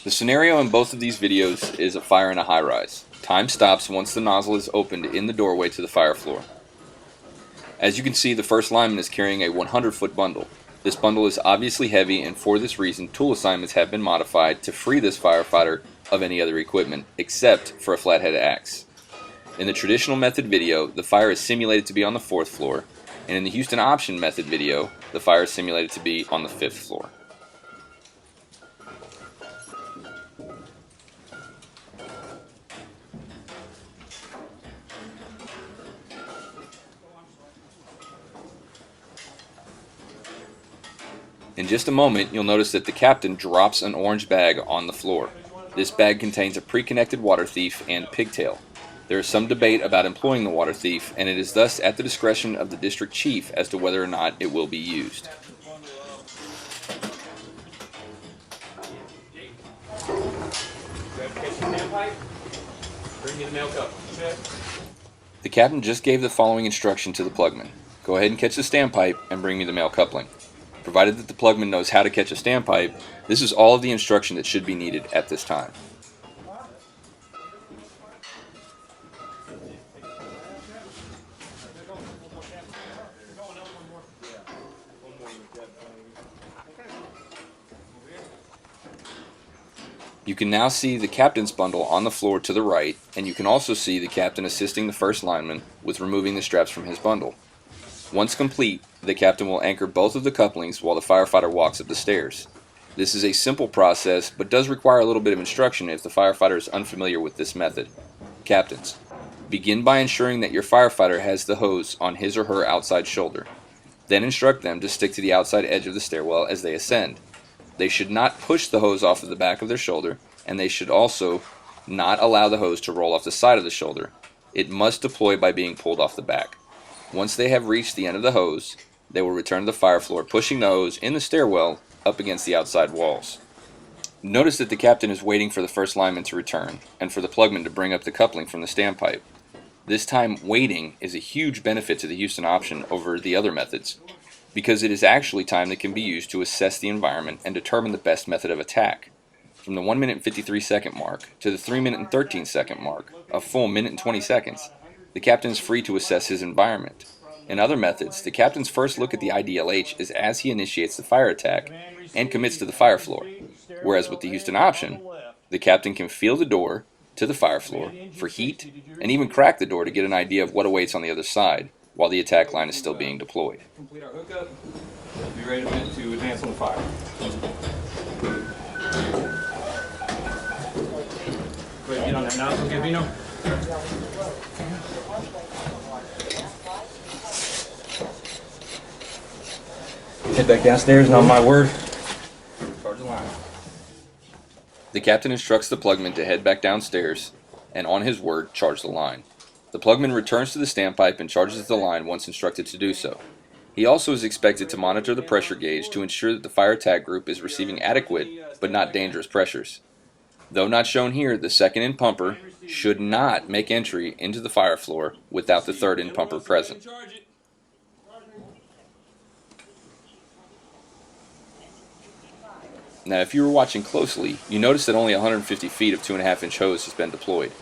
The scenario in both of these videos is a fire in a high-rise. Time stops once the nozzle is opened in the doorway to the fire floor. As you can see, the first lineman is carrying a 100-foot bundle. This bundle is obviously heavy, and for this reason, tool assignments have been modified to free this firefighter of any other equipment, except for a flathead axe. In the traditional method video, the fire is simulated to be on the 4th floor, and in the Houston option method video, the fire is simulated to be on the 5th floor. In just a moment, you'll notice that the captain drops an orange bag on the floor. This bag contains a pre-connected water thief and pigtail. There is some debate about employing the water thief, and it is thus at the discretion of the district chief as to whether or not it will be used. The captain just gave the following instruction to the plugman. Go ahead and catch the standpipe and bring me the male coupling. Provided that the plugman knows how to catch a standpipe, this is all of the instruction that should be needed at this time. You can now see the captain's bundle on the floor to the right, and you can also see the captain assisting the first lineman with removing the straps from his bundle. Once complete, the captain will anchor both of the couplings while the firefighter walks up the stairs. This is a simple process, but does require a little bit of instruction if the firefighter is unfamiliar with this method. Captains, begin by ensuring that your firefighter has the hose on his or her outside shoulder. Then instruct them to stick to the outside edge of the stairwell as they ascend. They should not push the hose off of the back of their shoulder, and they should also not allow the hose to roll off the side of the shoulder. It must deploy by being pulled off the back. Once they have reached the end of the hose, they will return to the fire floor, pushing the hose in the stairwell up against the outside walls. Notice that the captain is waiting for the first lineman to return, and for the plugman to bring up the coupling from the standpipe. This time waiting is a huge benefit to the Houston option over the other methods, because it is actually time that can be used to assess the environment and determine the best method of attack. From the 1 minute and 53 second mark to the 3 minute and 13 second mark, a full minute and 20 seconds, the captain is free to assess his environment. In other methods, the captain's first look at the IDLH is as he initiates the fire attack and commits to the fire floor, whereas with the Houston option, the captain can feel the door to the fire floor for heat and even crack the door to get an idea of what awaits on the other side while the attack line is still being deployed. Complete our hookup. Be ready to advance on the fire. Go ahead and get on that nozzle, Gavino. Head back downstairs, and on my word, charge the line. The captain instructs the plugman to head back downstairs, and on his word, charge the line. The plugman returns to the standpipe and charges the line once instructed to do so. He also is expected to monitor the pressure gauge to ensure that the fire attack group is receiving adequate but not dangerous pressures. Though not shown here, the second in pumper should not make entry into the fire floor without the third in pumper present. Now, if you were watching closely, you noticed that only 150 feet of 2.5-inch hose has been deployed.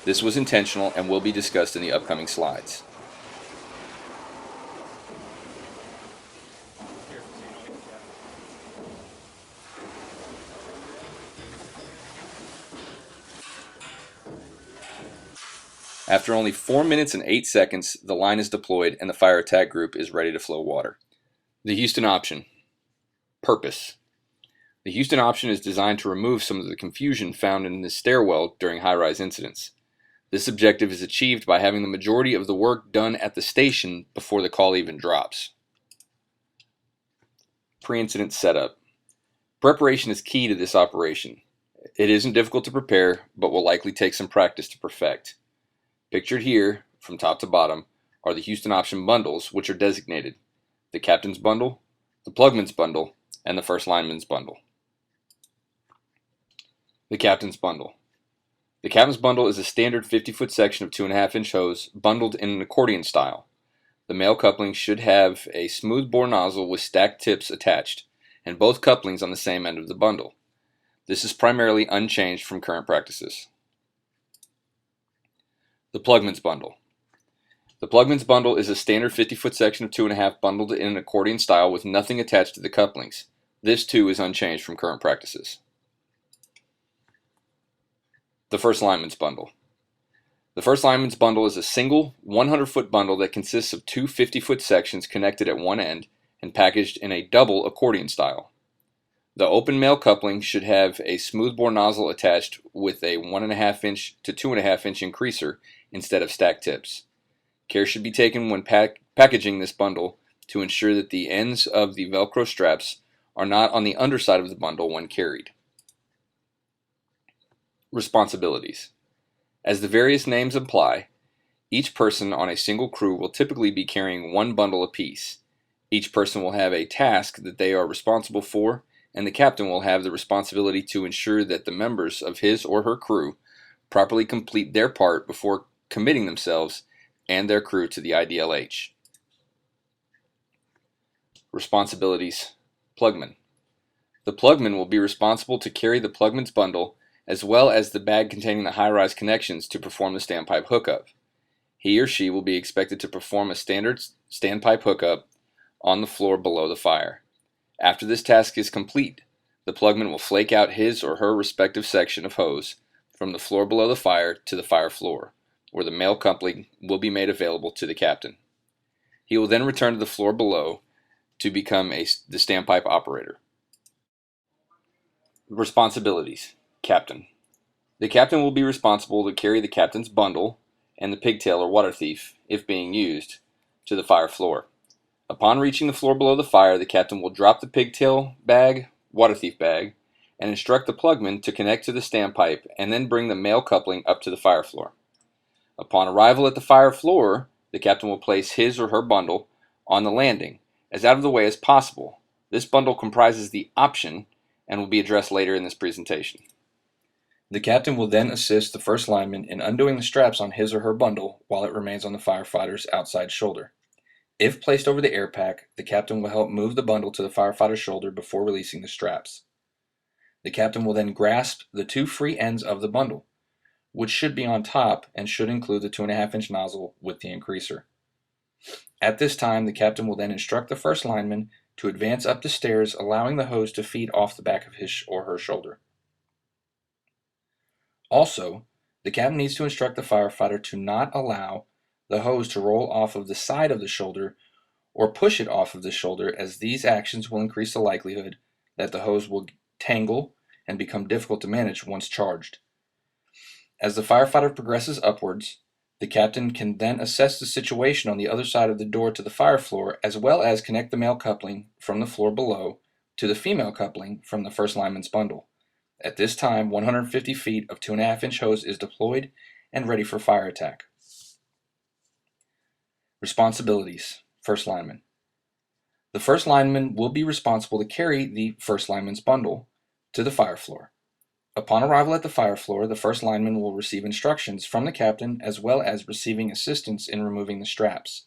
This was intentional and will be discussed in the upcoming slides. After only 4 minutes and 8 seconds, the line is deployed and the fire attack group is ready to flow water. The Houston option. Purpose. The Houston option is designed to remove some of the confusion found in the stairwell during high-rise incidents. This objective is achieved by having the majority of the work done at the station before the call even drops. Pre-incident setup. Preparation is key to this operation. It isn't difficult to prepare, but will likely take some practice to perfect. Pictured here, from top to bottom, are the Houston option bundles, which are designated the captain's bundle, the plugman's bundle, and the first lineman's bundle. The captain's bundle. The captain's bundle is a standard 50-foot section of 2.5-inch hose bundled in an accordion style. The male coupling should have a smooth bore nozzle with stacked tips attached, and both couplings on the same end of the bundle. This is primarily unchanged from current practices. The Plugman's Bundle. The Plugman's Bundle is a standard 50-foot section of 2.5 bundled in an accordion style with nothing attached to the couplings. This too is unchanged from current practices. The First Lineman's Bundle. The First Lineman's Bundle is a single 100-foot bundle that consists of two 50-foot sections connected at one end and packaged in a double accordion style. The open male coupling should have a smoothbore nozzle attached with a 1.5 inch to 2.5 inch increaser instead of stack tips. Care should be taken when packaging this bundle to ensure that the ends of the Velcro straps are not on the underside of the bundle when carried. Responsibilities. As the various names imply, each person on a single crew will typically be carrying one bundle apiece. Each person will have a task that they are responsible for, and the captain will have the responsibility to ensure that the members of his or her crew properly complete their part before committing themselves and their crew to the IDLH. Responsibilities. Plugman. The plugman will be responsible to carry the plugman's bundle as well as the bag containing the high-rise connections to perform the standpipe hookup. He or she will be expected to perform a standard standpipe hookup on the floor below the fire. After this task is complete, the plugman will flake out his or her respective section of hose from the floor below the fire to the fire floor, where the male coupling will be made available to the captain. He will then return to the floor below to become the standpipe operator. Responsibilities. Captain. The captain will be responsible to carry the captain's bundle and the pigtail or water thief, if being used, to the fire floor. Upon reaching the floor below the fire, the captain will drop the pigtail bag, water thief bag, and instruct the plugman to connect to the standpipe and then bring the male coupling up to the fire floor. Upon arrival at the fire floor, the captain will place his or her bundle on the landing, as out of the way as possible. This bundle comprises the option and will be addressed later in this presentation. The captain will then assist the first lineman in undoing the straps on his or her bundle while it remains on the firefighter's outside shoulder. If placed over the air pack, the captain will help move the bundle to the firefighter's shoulder before releasing the straps. The captain will then grasp the two free ends of the bundle, which should be on top and should include the 2.5 inch nozzle with the increaser. At this time, the captain will then instruct the first lineman to advance up the stairs, allowing the hose to feed off the back of his or her shoulder. Also, the captain needs to instruct the firefighter to not allow the hose to roll off of the side of the shoulder or push it off of the shoulder, as these actions will increase the likelihood that the hose will tangle and become difficult to manage once charged. As the firefighter progresses upwards, the captain can then assess the situation on the other side of the door to the fire floor, as well as connect the male coupling from the floor below to the female coupling from the first lineman's bundle. At this time, 150 feet of 2.5 inch hose is deployed and ready for fire attack. Responsibilities. First lineman. The first lineman will be responsible to carry the first lineman's bundle to the fire floor. Upon arrival at the fire floor, the first lineman will receive instructions from the captain as well as receiving assistance in removing the straps.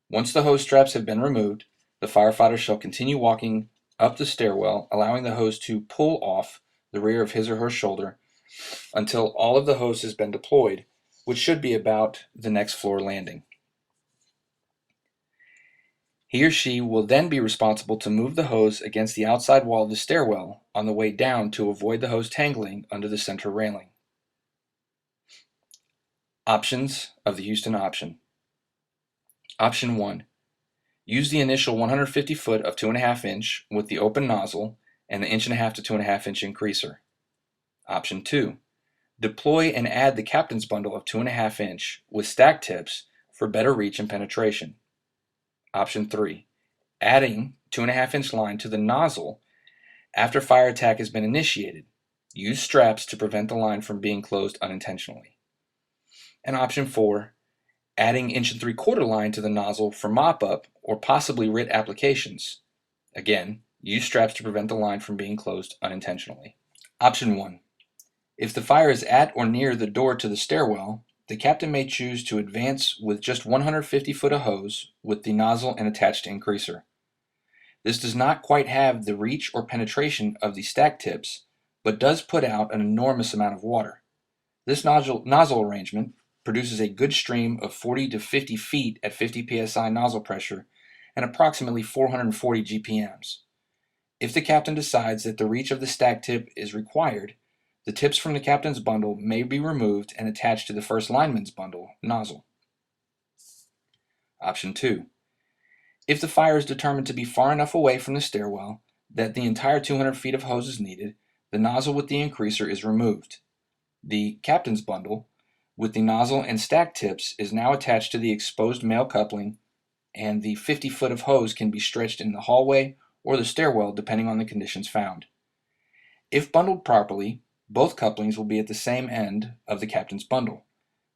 Once the hose straps have been removed, the firefighter shall continue walking up the stairwell, allowing the hose to pull off the rear of his or her shoulder until all of the hose has been deployed, which should be about the next floor landing. He or she will then be responsible to move the hose against the outside wall of the stairwell on the way down to avoid the hose tangling under the center railing. Options of the Houston option. Option 1. Use the initial 150 foot of 2.5 inch with the open nozzle and the 1.5 to 2.5 inch increaser. Option 2. Deploy and add the captain's bundle of 2.5 inch with stack tips for better reach and penetration. Option 3. Adding 2.5 inch line to the nozzle after fire attack has been initiated. Use straps to prevent the line from being closed unintentionally. And Option 4. Adding 1 3/4 line to the nozzle for mop-up or possibly RIT applications. Again, use straps to prevent the line from being closed unintentionally. Option 1. If the fire is at or near the door to the stairwell, the captain may choose to advance with just 150 foot of hose with the nozzle and attached increaser. This does not quite have the reach or penetration of the stack tips, but does put out an enormous amount of water. This nozzle arrangement produces a good stream of 40 to 50 feet at 50 psi nozzle pressure and approximately 440 GPMs. If the captain decides that the reach of the stack tip is required, the tips from the captain's bundle may be removed and attached to the first lineman's bundle nozzle. Option 2. If the fire is determined to be far enough away from the stairwell that the entire 200 feet of hose is needed, the nozzle with the increaser is removed. The captain's bundle with the nozzle and stack tips is now attached to the exposed male coupling, and the 50 foot of hose can be stretched in the hallway or the stairwell depending on the conditions found. If bundled properly, both couplings will be at the same end of the captain's bundle.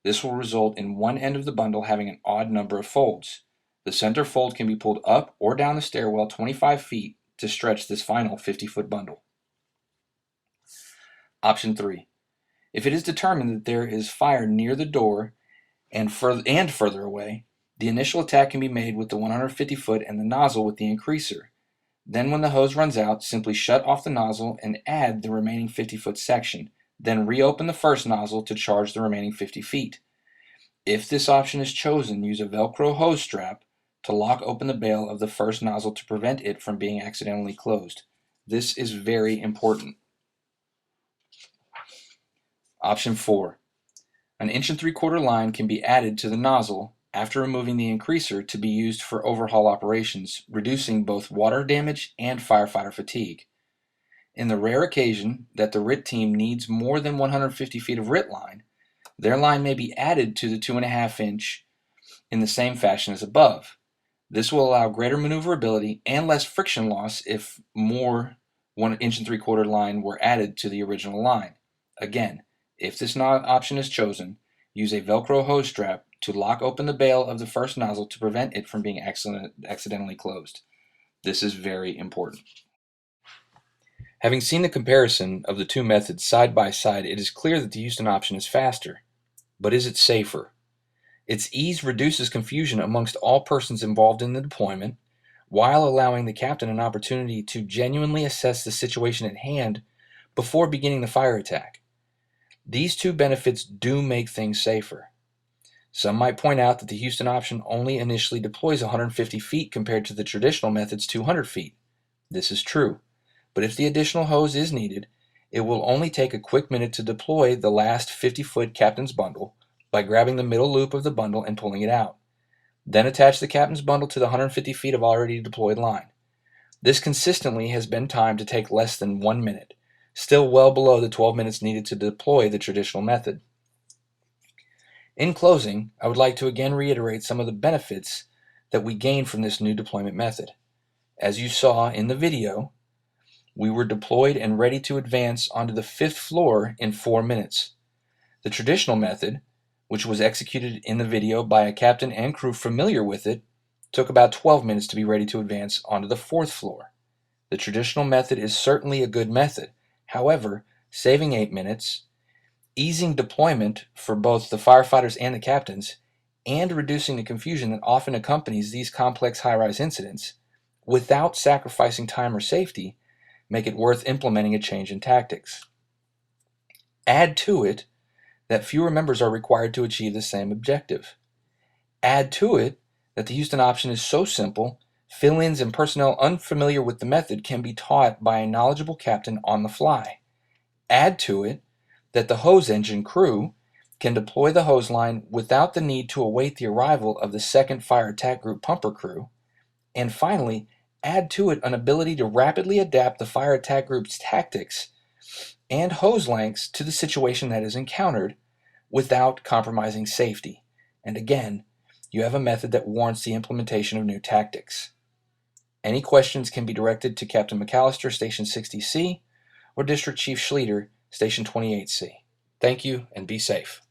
This will result in one end of the bundle having an odd number of folds. The center fold can be pulled up or down the stairwell 25 feet to stretch this final 50-foot bundle. Option 3. If it is determined that there is fire near the door and further away, the initial attack can be made with the 150 foot and the nozzle with the increaser. Then when the hose runs out, simply shut off the nozzle and add the remaining 50-foot section. Then reopen the first nozzle to charge the remaining 50 feet. If this option is chosen, use a Velcro hose strap to lock open the bail of the first nozzle to prevent it from being accidentally closed. This is very important. Option 4. An 1 3/4 line can be added to the nozzle after removing the increaser to be used for overhaul operations, reducing both water damage and firefighter fatigue. In the rare occasion that the RIT team needs more than 150 feet of RIT line, their line may be added to the 2.5 inch in the same fashion as above. This will allow greater maneuverability and less friction loss if more 1 3/4 line were added to the original line. Again, if this option is chosen, use a Velcro hose strap to lock open the bail of the first nozzle to prevent it from being accidentally closed. This is very important. Having seen the comparison of the two methods side by side, it is clear that the Houston option is faster. But is it safer? Its ease reduces confusion amongst all persons involved in the deployment, while allowing the captain an opportunity to genuinely assess the situation at hand before beginning the fire attack. These two benefits do make things safer. Some might point out that the Houston option only initially deploys 150 feet compared to the traditional method's 200 feet. This is true, but if the additional hose is needed, it will only take a quick minute to deploy the last 50-foot captain's bundle by grabbing the middle loop of the bundle and pulling it out. Then attach the captain's bundle to the 150 feet of already deployed line. This consistently has been timed to take less than 1 minute, still well below the 12 minutes needed to deploy the traditional method. In closing, I would like to again reiterate some of the benefits that we gain from this new deployment method. As you saw in the video, we were deployed and ready to advance onto the 5th floor in 4 minutes. The traditional method, which was executed in the video by a captain and crew familiar with it, took about 12 minutes to be ready to advance onto the 4th floor. The traditional method is certainly a good method. However, saving 8 minutes, easing deployment for both the firefighters and the captains, and reducing the confusion that often accompanies these complex high-rise incidents, without sacrificing time or safety, make it worth implementing a change in tactics. Add to it that fewer members are required to achieve the same objective. Add to it that the Houston option is so simple, fill-ins and personnel unfamiliar with the method can be taught by a knowledgeable captain on the fly. Add to it that the hose engine crew can deploy the hose line without the need to await the arrival of the 2nd Fire Attack Group pumper crew. And finally, add to it an ability to rapidly adapt the Fire Attack Group's tactics and hose lengths to the situation that is encountered without compromising safety. And again, you have a method that warrants the implementation of new tactics. Any questions can be directed to Captain McAllister, Station 60C, or District Chief Schleter, Station 28C. Thank you, and be safe.